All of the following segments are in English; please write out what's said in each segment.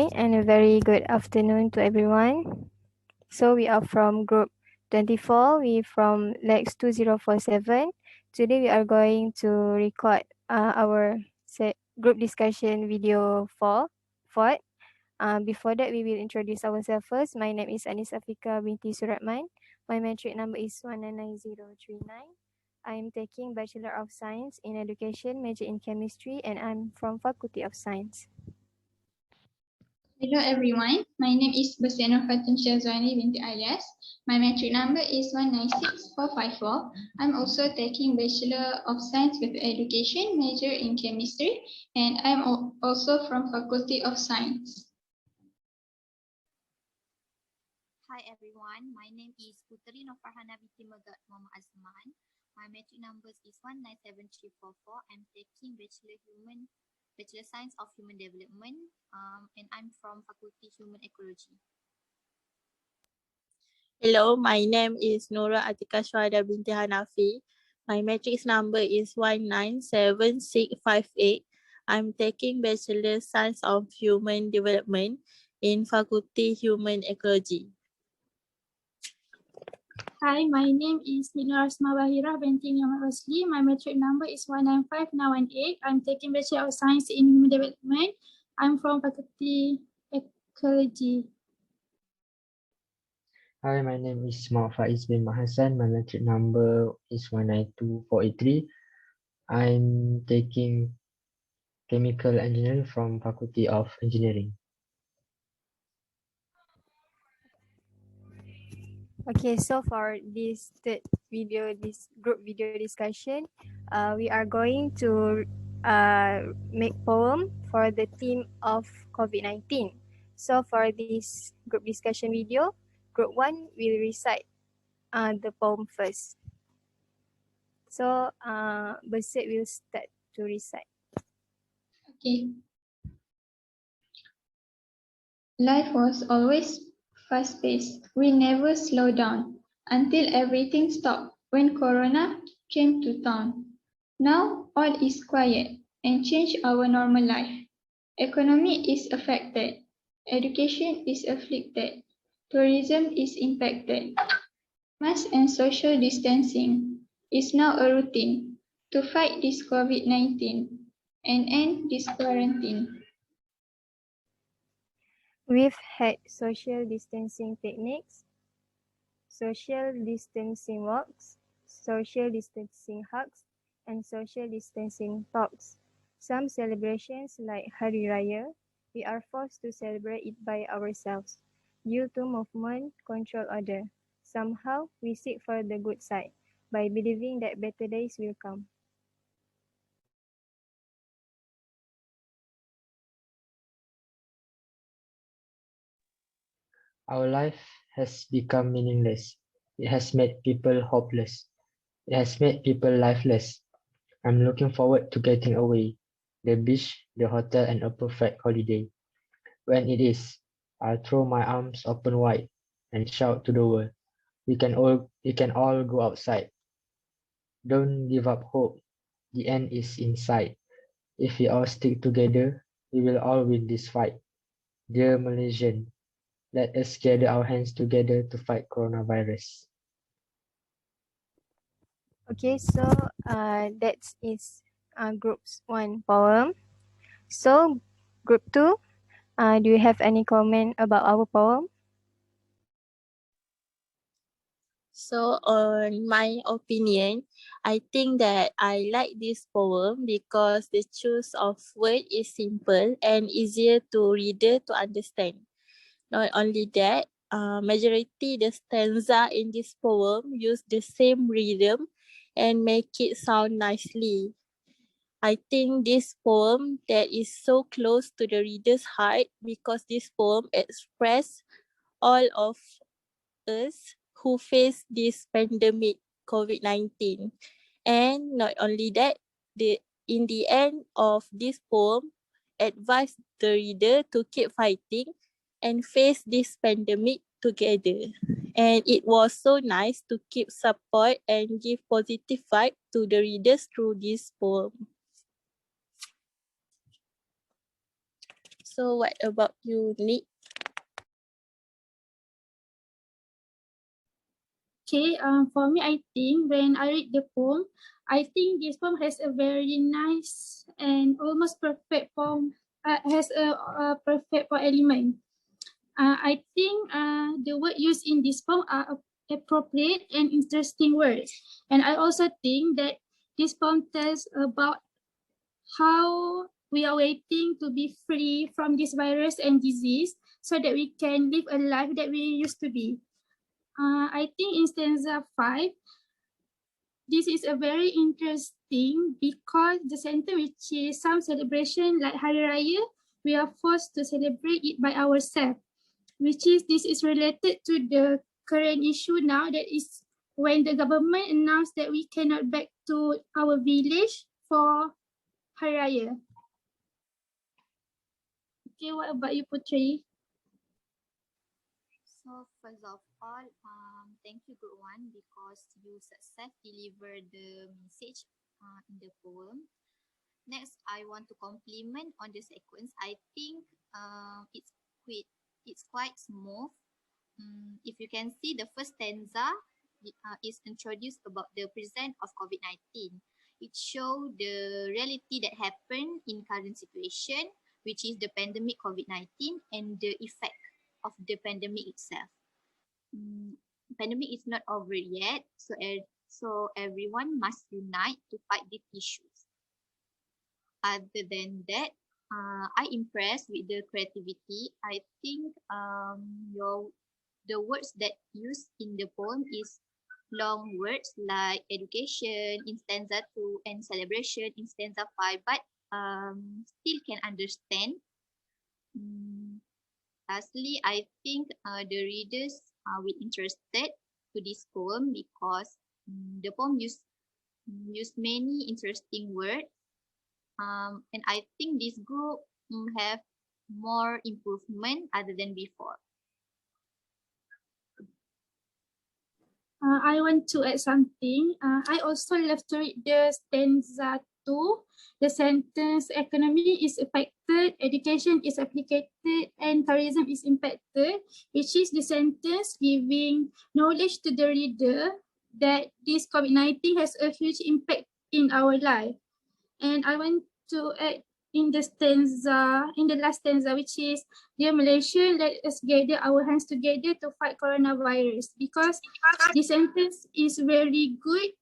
Hi, and a very good afternoon to everyone. So we are from group 24, we from LAX2047. Today we are going to record our group discussion video 4. Before that, we will introduce ourselves first. My name is Anis Afika binti Suratman. My metric number is 199039. I am taking Bachelor of Science in Education, major in Chemistry, and I'm from Faculty of Science. Hello everyone, my name is Basena Fatun Shazwani binti Ayas. My metric number is 196454. I'm also taking Bachelor of Science with Education, major in Chemistry, and I'm also from Faculty of Science. Hi everyone, my name is Putri Nofarhana binti Megat Muhammad Azman. My metric number is 197344. I'm taking Bachelor Science of Human Development, and I'm from Faculty Human Ecology. Hello, my name is Nura Atika Shwada binti Hanafi. My matrix number is 197658. I'm taking Bachelor Science of Human Development in Faculty Human Ecology. Hi, my name is Nina Rasma Bahira binti Muhammad Rosli. My metric number is 195918. I'm taking Bachelor of Science in Human Development. I'm from Faculty Ecology. Hi, my name is Muhammad Faiz bin Mahasan. My metric number is 192483. I'm taking Chemical Engineering from Faculty of Engineering. Okay, so for this group video discussion, we are going to make poem for the theme of COVID-19. So for this group discussion video, group 1 will recite the poem first. So Berset will start to recite. Okay. Life was always fast-paced. We never slowed down until everything stopped when Corona came to town. Now all is quiet and changed our normal life. Economy is affected. Education is afflicted. Tourism is impacted. Mask and social distancing is now a routine to fight this COVID-19 and end this quarantine. We've had social distancing techniques, social distancing walks, social distancing hugs, and social distancing talks. Some celebrations like Hari Raya, we are forced to celebrate it by ourselves due to movement control order. Somehow, we seek for the good side by believing that better days will come. Our life has become meaningless. It has made people hopeless. It has made people lifeless. I'm looking forward to getting away. The beach, the hotel, and a perfect holiday. When it is, I'll throw my arms open wide and shout to the world, we can all go outside. Don't give up hope. The end is in sight. If we all stick together, we will all win this fight. Dear Malaysian, let us gather our hands together to fight coronavirus. Okay, so that is group 1 poem. So group 2, do you have any comment about our poem? So on my opinion, I think that I like this poem because the choice of word is simple and easier to reader to understand. Not only that, majority the stanza in this poem use the same rhythm and make it sound nicely. I think this poem that is so close to the reader's heart because this poem express all of us who face this pandemic COVID-19. And not only that, in the end of this poem, advise the reader to keep fighting and face this pandemic together. And it was so nice to keep support and give positive vibe to the readers through this poem. So what about you, Nick? Okay, for me, I think when I read the poem, I think this poem has a very nice and almost perfect form, has a perfect for element. I think the word used in this poem are appropriate and interesting words. And I also think that this poem tells about how we are waiting to be free from this virus and disease so that we can live a life that we used to be. I think in stanza 5, this is a very interesting because the center which is some celebration like Hari Raya, we are forced to celebrate it by ourselves, which is this is related to the current issue now, that is when the government announced that we cannot back to our village for Hari Raya. Okay, what about you, Putri? So first of all, thank you, Group One, because you successfully delivered the message in the poem. Next, I want to compliment on the sequence. I think it's quite smooth. If you can see, the first stanza is introduced about the present of COVID-19. It shows the reality that happened in current situation, which is the pandemic COVID-19 and the effect of the pandemic itself. Pandemic is not over yet, so everyone must unite to fight these issues. Other than that, I impressed with the creativity. I think the words that used in the poem is long words like education in stanza 2 and celebration in stanza 5, but still can understand. Lastly, I think the readers will interested to this poem because the poem use many interesting words, and I think this group have more improvement other than before. I want to add something. I also love to read the stanza 2. The sentence economy is affected, education is applicated, and tourism is impacted, which is the sentence giving knowledge to the reader that this COVID-19 has a huge impact in our life. And I want to add in the stanza, in the last stanza, which is, dear Malaysia, let us gather our hands together to fight coronavirus, because this sentence is very good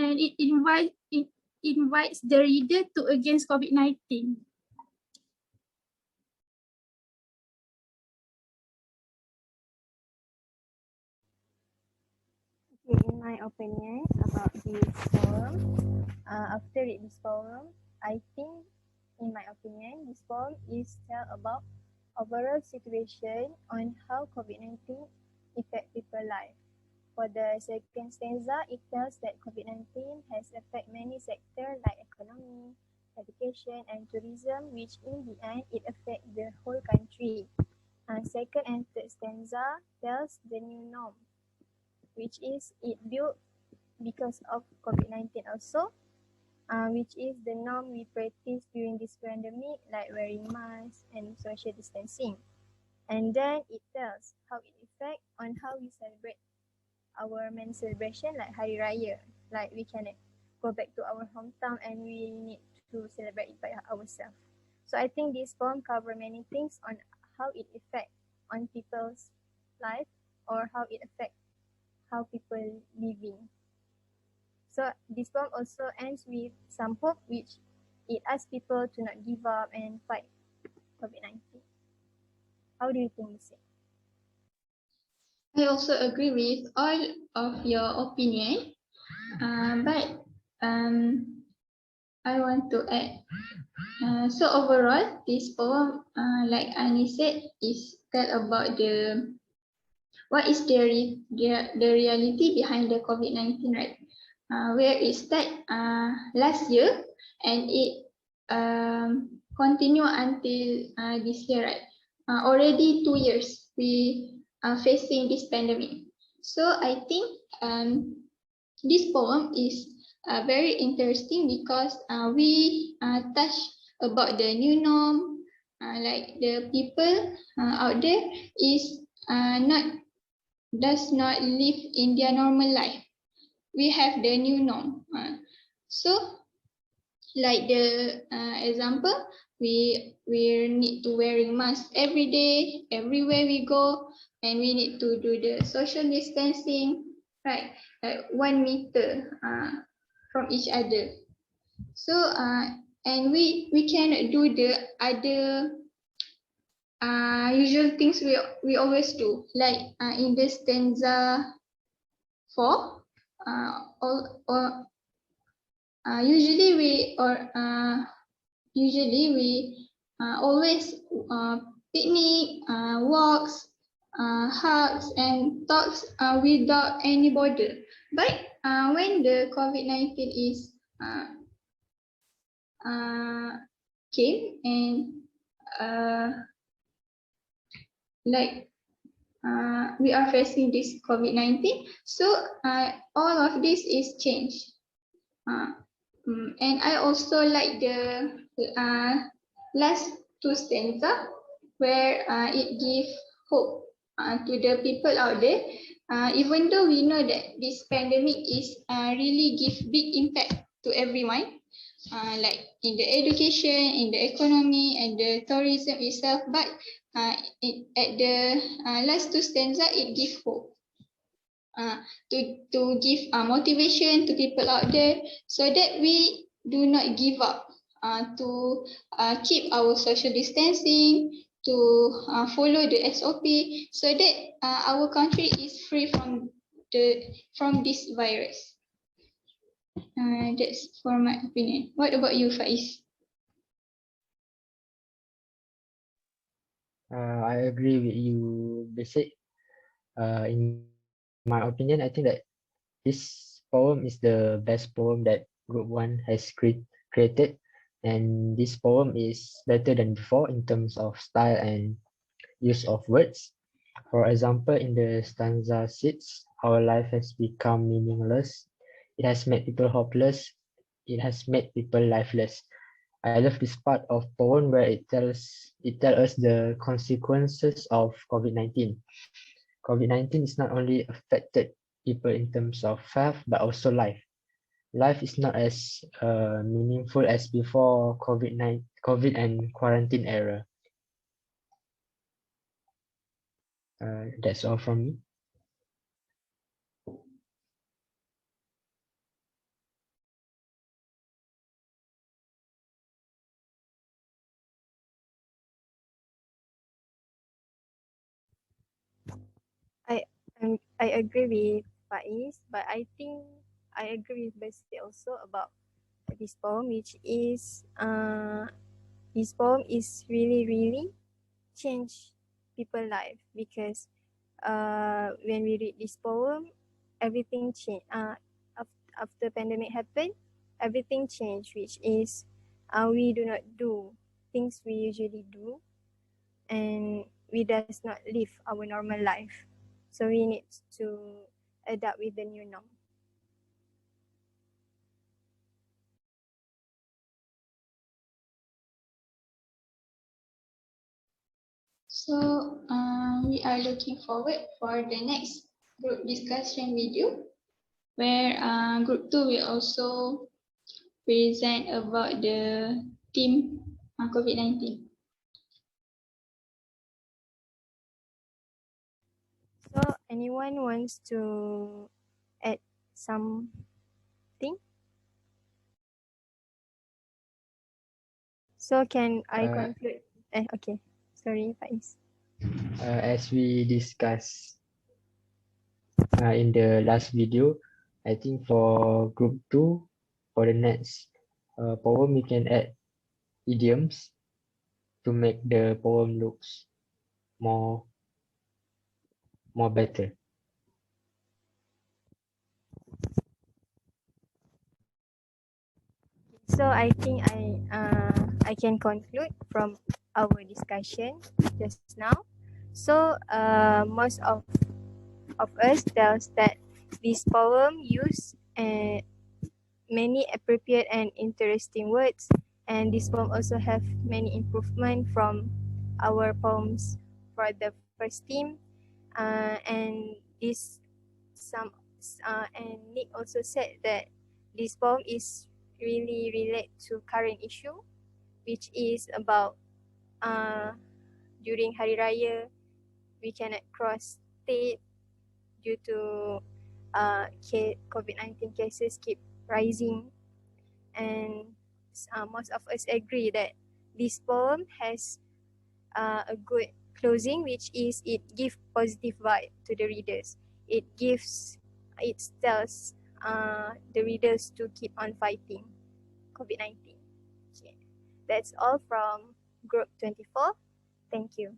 and it invites the reader to against COVID-19. Okay, in my opinion about this poem, after read this poem, I think, in my opinion, this poem is tell about overall situation on how COVID-19 affect people's life. For the second stanza, it tells that COVID-19 has affected many sectors like economy, education, and tourism, which in the end, it affects the whole country. Second and third stanza tells the new norm, which is it built because of COVID-19 also, which is the norm we practice during this pandemic, like wearing masks and social distancing. And then it tells how it affects on how we celebrate our main celebration, like Hari Raya. Like we cannot go back to our hometown and we need to celebrate it by ourselves. So I think this poem cover many things on how it affects on people's life or how it affects how people living. So this poem also ends with some hope, which it asks people to not give up and fight COVID-19. How do you think this is? I also agree with all of your opinion, but I want to add. So overall, this poem, like Annie said, is tell about what is the reality behind the COVID-19, right? Where it started last year and it continue until this year, right? Already 2 years we are facing this pandemic. So I think this poem is very interesting because we touch about the new norm, like the people out there does not live in their normal life. We have the new norm. So, like the example, we need to wearing mask every day, everywhere we go, and we need to do the social distancing, right? Like 1 meter from each other. So and we cannot do the other usual things we always do, like in the stanza 4, or usually we always picnic, walks, hugs and talks without any border. But when the COVID-19 is came and like we are facing this COVID-19, so all of this is changed. And I also like the last two stanza where it gives hope to the people out there. Even though we know that this pandemic is really give big impact to everyone, like in the education, in the economy, and the tourism itself, but at the last two stanza, it gives hope. To give motivation to people out there so that we do not give up, to keep our social distancing, to follow the SOP so that our country is free from this virus. That's for my opinion. What about you, Faiz? I agree with you, Basic. In my opinion, I think that this poem is the best poem that Group 1 has created. And this poem is better than before in terms of style and use of words. For example, in the stanza 6, our life has become meaningless. It has made people hopeless. It has made people lifeless. I love this part of poem where it tells us the consequences of COVID-19. COVID-19 is not only affected people in terms of health, but also life. Life is not as meaningful as before COVID and quarantine era. That's all from me. I I agree with Faiz, but I think I agree with Basti also about this poem, which is this poem is really change people life because when we read this poem, everything changed. After pandemic happened, everything changed, which is we do not do things we usually do, and we does not live our normal life. So we need to adapt with the new norm. So we are looking forward for the next group discussion video, where group 2 will also present about the theme COVID-19. So anyone wants to add something? So can I conclude? Okay. Sorry, Faiz. As we discussed in the last video, I think for group 2, for the next poem, we can add idioms to make the poem looks more better. So I think I can conclude from our discussion just now. So most of us tells that this poem use many appropriate and interesting words And this poem also have many improvement from our poems for the first team. And this some and Nick also said that this poem is really relate to current issue, which is about during Hari Raya we cannot cross state due to COVID-19 cases keep rising, and most of us agree that this poem has a good closing, which is it gives positive vibe to the readers. It tells the readers to keep on fighting COVID-19. Okay. That's all from Group 24. Thank you.